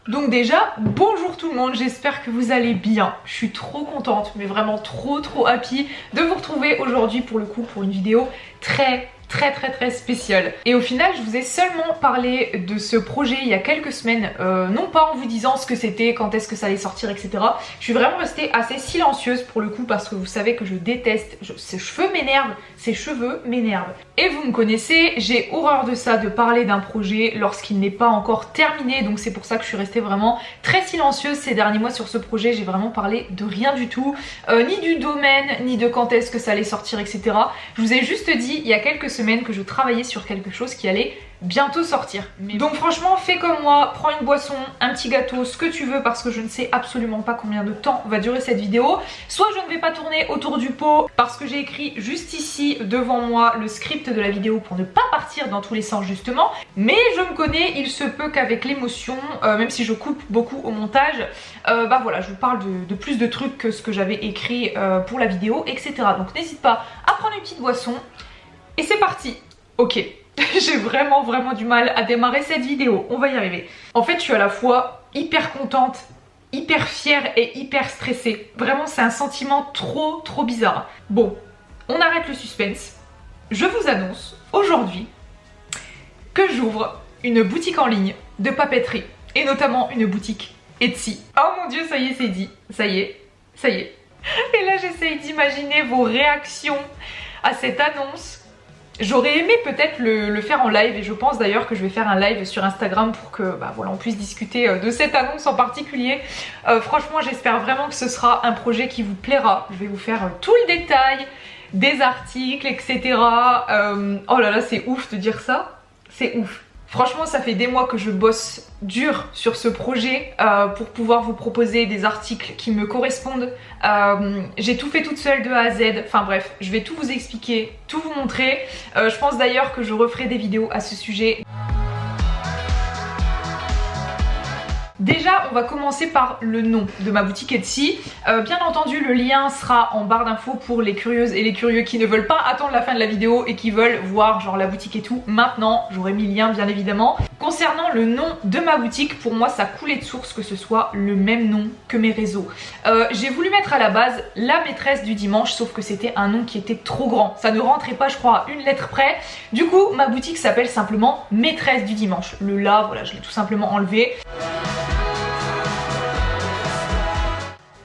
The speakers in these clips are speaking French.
Donc déjà, bonjour tout le monde, j'espère que vous allez bien. Je suis trop contente, mais vraiment trop happy de vous retrouver aujourd'hui pour le coup pour une vidéo très spéciale. Et au final, je vous ai seulement parlé de ce projet il y a quelques semaines, non pas en vous disant ce que c'était, quand est-ce que ça allait sortir, etc. Je suis vraiment restée assez silencieuse pour le coup parce que vous savez que je déteste, ces cheveux m'énervent. Et vous me connaissez, j'ai horreur de ça, de parler d'un projet lorsqu'il n'est pas encore terminé, donc c'est pour ça que je suis restée vraiment très silencieuse ces derniers mois sur ce projet. J'ai vraiment parlé de rien du tout, ni du domaine, ni de quand est-ce que ça allait sortir, etc. Je vous ai juste dit il y a quelques semaines que je travaillais sur quelque chose qui allait bientôt sortir. Donc franchement, fais comme moi, prends une boisson, un petit gâteau, ce que tu veux, parce que je ne sais absolument pas combien de temps va durer cette vidéo. Soit je ne vais pas tourner autour du pot parce que j'ai écrit juste ici devant moi le script de la vidéo pour ne pas partir dans tous les sens justement, mais je me connais, il se peut qu'avec l'émotion, même si je coupe beaucoup au montage, bah voilà, je vous parle de plus de trucs que ce que j'avais écrit pour la vidéo, etc. Donc n'hésite pas à prendre une petite boisson et c'est parti. Ok. J'ai vraiment du mal à démarrer cette vidéo, on va y arriver. En fait, je suis à la fois hyper contente, hyper fière et hyper stressée. Vraiment, c'est un sentiment trop bizarre. Bon, on arrête le suspense. Je vous annonce aujourd'hui que j'ouvre une boutique en ligne de papeterie et notamment une boutique Etsy. Oh mon dieu, ça y est, c'est dit. Ça y est. Et là, j'essaye d'imaginer vos réactions à cette annonce. J'aurais aimé peut-être le faire en live et je pense d'ailleurs que je vais faire un live sur Instagram pour que bah, voilà, on puisse discuter de cette annonce en particulier. Franchement, j'espère vraiment que ce sera un projet qui vous plaira. Je vais vous faire tout le détail des articles, etc. Oh là là, c'est ouf de dire ça. C'est ouf. Franchement, ça fait des mois que je bosse dur sur ce projet pour pouvoir vous proposer des articles qui me correspondent. J'ai tout fait toute seule de A à Z. Enfin bref, je vais tout vous expliquer, tout vous montrer. Je pense d'ailleurs que je referai des vidéos à ce sujet. Déjà, on va commencer par le nom de ma boutique Etsy. Bien entendu, le lien sera en barre d'infos pour les curieuses et les curieux qui ne veulent pas attendre la fin de la vidéo et qui veulent voir genre la boutique et tout. Maintenant, j'aurai mis le lien bien évidemment. Concernant le nom de ma boutique, pour moi ça coulait de source que ce soit le même nom que mes réseaux. J'ai voulu mettre à la base la maîtresse du dimanche, sauf que c'était un nom qui était trop grand. Ça ne rentrait pas, je crois, à une lettre près. Du coup, ma boutique s'appelle simplement maîtresse du dimanche. Le là, voilà, je l'ai tout simplement enlevé.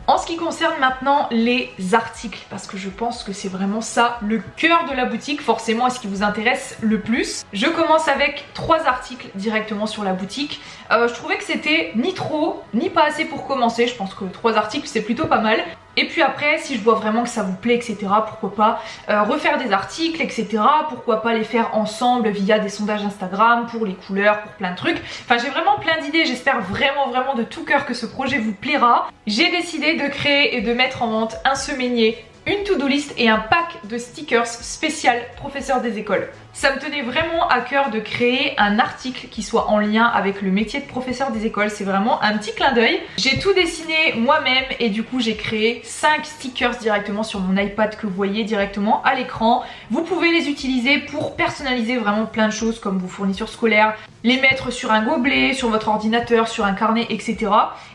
En ce qui concerne maintenant les articles, parce que je pense que c'est vraiment ça le cœur de la boutique, forcément, et ce qui vous intéresse le plus. Je commence avec 3 articles directement sur la boutique. Je trouvais que c'était ni trop, ni pas assez pour commencer. Je pense que 3 articles c'est plutôt pas mal. Et puis après, si je vois vraiment que ça vous plaît, etc., pourquoi pas refaire des articles, etc., pourquoi pas les faire ensemble via des sondages Instagram pour les couleurs, pour plein de trucs. Enfin, j'ai vraiment plein d'idées, j'espère vraiment de tout cœur que ce projet vous plaira. J'ai décidé de créer et de mettre en vente un semainier, une to-do list et un pack de stickers spécial professeur des écoles. Ça me tenait vraiment à cœur de créer un article qui soit en lien avec le métier de professeur des écoles. C'est vraiment un petit clin d'œil. J'ai tout dessiné moi-même et du coup j'ai créé 5 stickers directement sur mon iPad que vous voyez directement à l'écran. Vous pouvez les utiliser pour personnaliser vraiment plein de choses comme vos fournitures scolaires, les mettre sur un gobelet, sur votre ordinateur, sur un carnet, etc.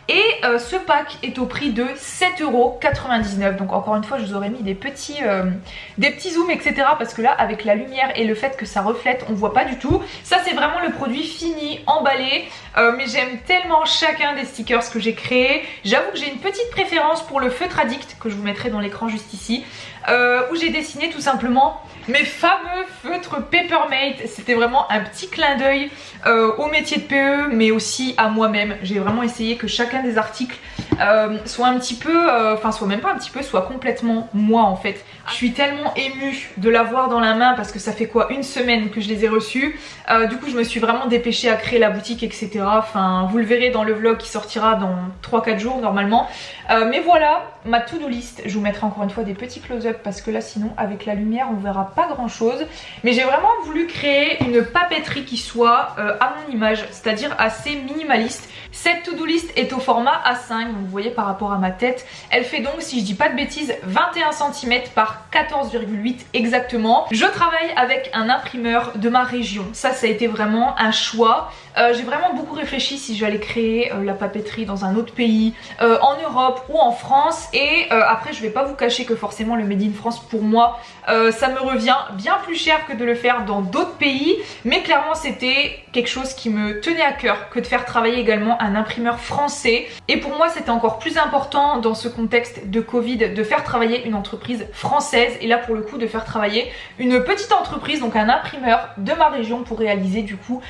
Et ce pack est au prix de 7,99 €. Donc encore une fois, je vous aurais mis des petits zooms, etc. Parce que là, avec la lumière et le fait que ça reflète, on voit pas du tout. Ça, c'est vraiment le produit fini, emballé. Mais j'aime tellement chacun des stickers que j'ai créés. J'avoue que j'ai une petite préférence pour le feutre addict, que je vous mettrai dans l'écran juste ici, où j'ai dessiné tout simplement mes fameux feutres Papermate. C'était vraiment un petit clin d'œil au métier de PE, mais aussi à moi-même. J'ai vraiment essayé que chacun des articles soit un petit peu, enfin soit même pas un petit peu, soit complètement moi en fait. Je suis tellement émue de l'avoir dans la main parce que ça fait quoi, une semaine que je les ai reçus. Du coup je me suis vraiment dépêchée à créer la boutique, etc. Enfin vous le verrez dans le vlog qui sortira dans 3-4 jours normalement. Mais voilà ma to-do list. Je vous mettrai encore une fois des petits close-up close-up parce que là sinon avec la lumière on verra pas grand chose. Mais j'ai vraiment voulu créer une papeterie qui soit à mon image, c'est-à-dire assez minimaliste. Cette to-do list est au format A5, donc vous voyez par rapport à ma tête. Elle fait donc, si je dis pas de bêtises, 21 cm par 14,8 exactement. Je travaille avec un imprimeur de ma région. Ça a été vraiment un choix. J'ai vraiment beaucoup réfléchi si j'allais créer la papeterie dans un autre pays, en Europe ou en France. Et après, je vais pas vous cacher que forcément le Made in France pour moi, ça me revient bien plus cher que de le faire dans d'autres pays. Mais clairement, c'était quelque chose qui me tenait à cœur que de faire travailler également un imprimeur français. Et pour moi, c'était encore plus important dans ce contexte de Covid de faire travailler une entreprise française. Et là, pour le coup, de faire travailler une petite entreprise, donc un imprimeur de ma région pour réaliser du coup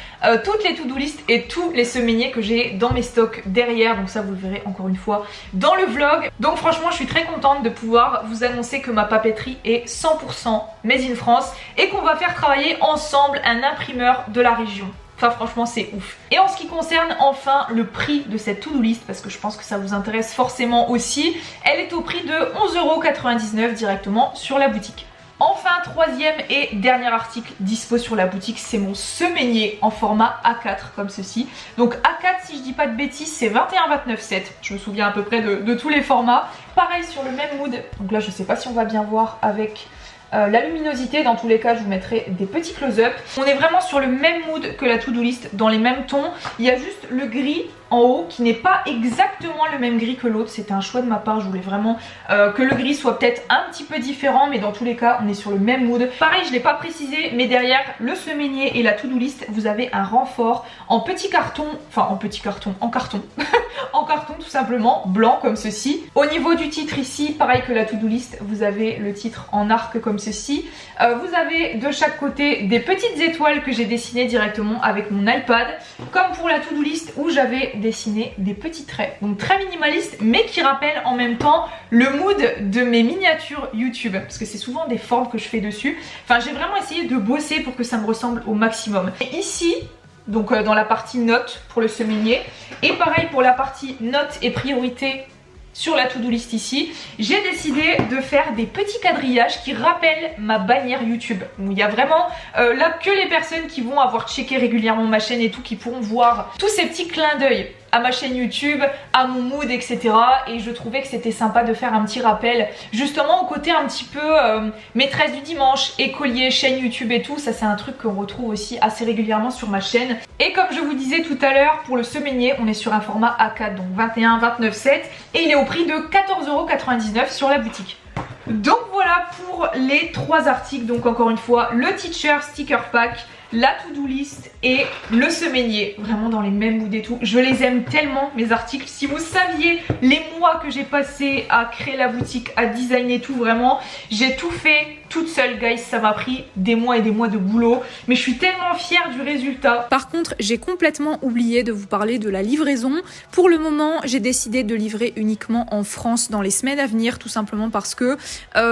toutes les to-do list et tous les semainiers que j'ai dans mes stocks derrière. Donc ça vous le verrez encore une fois dans le vlog. Donc franchement je suis très contente de pouvoir vous annoncer que ma papeterie est 100% Made in France et qu'on va faire travailler ensemble un imprimeur de la région. Enfin franchement c'est ouf. Et en ce qui concerne enfin le prix de cette to-do list, parce que je pense que ça vous intéresse forcément aussi, elle est au prix de 11,99 € directement sur la boutique. Enfin, troisième et dernier article dispo sur la boutique, c'est mon semainier en format A4 comme ceci. Donc A4, si je dis pas de bêtises, c'est 21,29,7. Je me souviens à peu près de tous les formats. Pareil sur le même mood. Donc là, je sais pas si on va bien voir avec la luminosité. Dans tous les cas, je vous mettrai des petits close-up. On est vraiment sur le même mood que la to-do list, dans les mêmes tons. Il y a juste le gris en haut qui n'est pas exactement le même gris que l'autre. C'était un choix de ma part, je voulais vraiment que le gris soit peut-être un petit peu différent, mais dans tous les cas on est sur le même mood. Pareil, je l'ai pas précisé, mais derrière le semainier et la to-do list, vous avez un renfort en petit carton, enfin en petit carton, en carton en carton tout simplement, blanc comme ceci. Au niveau du titre ici, pareil que la to-do list, vous avez le titre en arc comme ceci. Vous avez de chaque côté des petites étoiles que j'ai dessinées directement avec mon iPad, comme pour la to-do list où j'avais dessiné des petits traits, donc très minimaliste mais qui rappellent en même temps le mood de mes miniatures YouTube, parce que c'est souvent des formes que je fais dessus. Enfin j'ai vraiment essayé de bosser pour que ça me ressemble au maximum. Et ici, donc dans la partie notes pour le semainier, et pareil pour la partie notes et priorités sur la to-do list ici, j'ai décidé de faire des petits quadrillages qui rappellent ma bannière YouTube. Donc il y a vraiment là que les personnes qui vont avoir checké régulièrement ma chaîne et tout qui pourront voir tous ces petits clins d'œil à ma chaîne YouTube, à mon mood, etc. Et je trouvais que c'était sympa de faire un petit rappel justement au côté un petit peu maîtresse du dimanche, écolier, chaîne YouTube et tout. Ça c'est un truc qu'on retrouve aussi assez régulièrement sur ma chaîne. Et comme je vous disais tout à l'heure, pour le semainier on est sur un format A4, donc 21,29,7, et il est au prix de 14,99 € sur la boutique. Donc voilà pour les trois articles. Donc encore une fois, le teacher sticker pack, la to-do list et le semainier, vraiment dans les mêmes moods et tout. Je les aime tellement mes articles. Si vous saviez les mois que j'ai passé à créer la boutique, à designer tout, vraiment j'ai tout fait toute seule guys, ça m'a pris des mois et des mois de boulot, mais je suis tellement fière du résultat. Par contre, j'ai complètement oublié de vous parler de la livraison. Pour le moment, j'ai décidé de livrer uniquement en France dans les semaines à venir, tout simplement parce que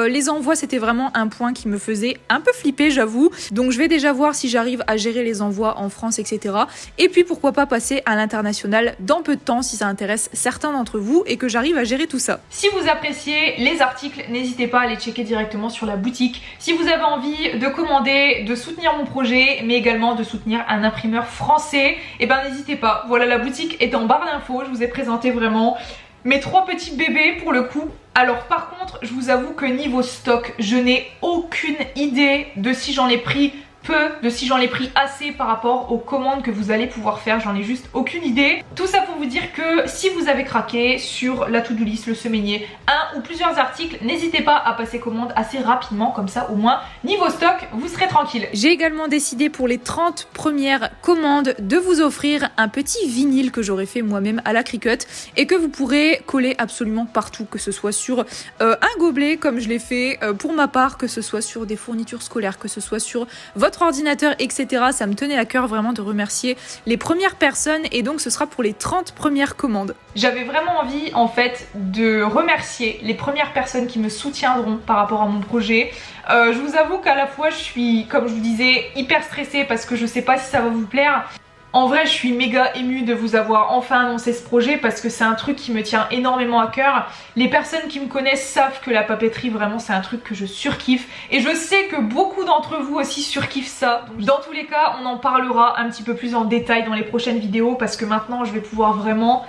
les envois, c'était vraiment un point qui me faisait un peu flipper, j'avoue. Donc je vais déjà voir si j'arrive à gérer les envois en France, etc. Et puis pourquoi pas passer à l'international dans peu de temps si ça intéresse certains d'entre vous et que j'arrive à gérer tout ça. Si vous appréciez les articles, n'hésitez pas à les checker directement sur la boutique. Si vous avez envie de commander, de soutenir mon projet, mais également de soutenir un imprimeur français, et ben n'hésitez pas. Voilà, la boutique est en barre d'infos. Je vous ai présenté vraiment mes trois petits bébés pour le coup. Alors par contre, je vous avoue que niveau stock, je n'ai aucune idée de si j'en ai pris peu, de si j'en ai pris assez par rapport aux commandes que vous allez pouvoir faire. J'en ai juste aucune idée. Tout ça pour vous dire que si vous avez craqué sur la to-do list, le semainier, un ou plusieurs articles, n'hésitez pas à passer commande assez rapidement, comme ça au moins niveau stock vous serez tranquille. J'ai également décidé pour les 30 premières commandes de vous offrir un petit vinyle que j'aurais fait moi-même à la Cricut et que vous pourrez coller absolument partout, que ce soit sur un gobelet comme je l'ai fait pour ma part, que ce soit sur des fournitures scolaires, que ce soit sur votre ordinateur, etc. Ça me tenait à cœur vraiment de remercier les premières personnes et donc ce sera pour les 30 premières commandes. J'avais vraiment envie en fait de remercier les premières personnes qui me soutiendront par rapport à mon projet. Je vous avoue qu'à la fois je suis, comme je vous disais, hyper stressée parce que je sais pas si ça va vous plaire. En vrai, je suis méga émue de vous avoir enfin annoncé ce projet parce que c'est un truc qui me tient énormément à cœur. Les personnes qui me connaissent savent que la papeterie, vraiment, c'est un truc que je surkiffe. Et je sais que beaucoup d'entre vous aussi surkiffent ça. Donc, dans tous les cas, on en parlera un petit peu plus en détail dans les prochaines vidéos parce que maintenant, je vais pouvoir vraiment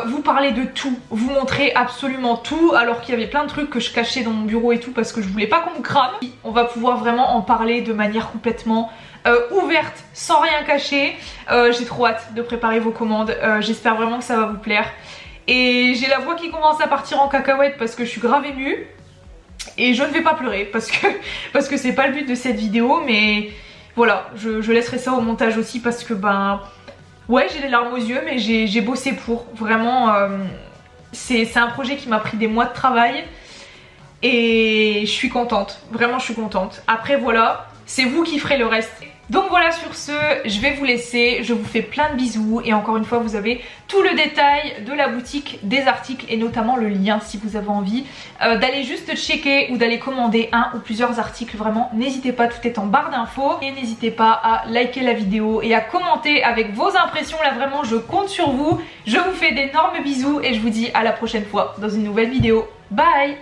vous parler de tout, vous montrer absolument tout, alors qu'il y avait plein de trucs que je cachais dans mon bureau et tout parce que je voulais pas qu'on me crame. On va pouvoir vraiment en parler de manière complètement ouverte, sans rien cacher. J'ai trop hâte de préparer vos commandes, j'espère vraiment que ça va vous plaire. Et j'ai la voix qui commence à partir en cacahuète parce que je suis grave émue. Et je ne vais pas pleurer parce que c'est pas le but de cette vidéo, mais voilà, je laisserai ça au montage aussi parce que ben... Ouais, j'ai les larmes aux yeux, mais j'ai bossé pour. Vraiment, c'est un projet qui m'a pris des mois de travail. Et je suis contente. Vraiment, je suis contente. Après, voilà, c'est vous qui ferez le reste. Donc voilà, sur ce, je vais vous laisser. Je vous fais plein de bisous. Et encore une fois, vous avez tout le détail de la boutique, des articles et notamment le lien si vous avez envie d'aller juste checker ou d'aller commander un ou plusieurs articles. Vraiment, n'hésitez pas, tout est en barre d'infos. Et n'hésitez pas à liker la vidéo et à commenter avec vos impressions. Là, vraiment, je compte sur vous. Je vous fais d'énormes bisous et je vous dis à la prochaine fois dans une nouvelle vidéo. Bye!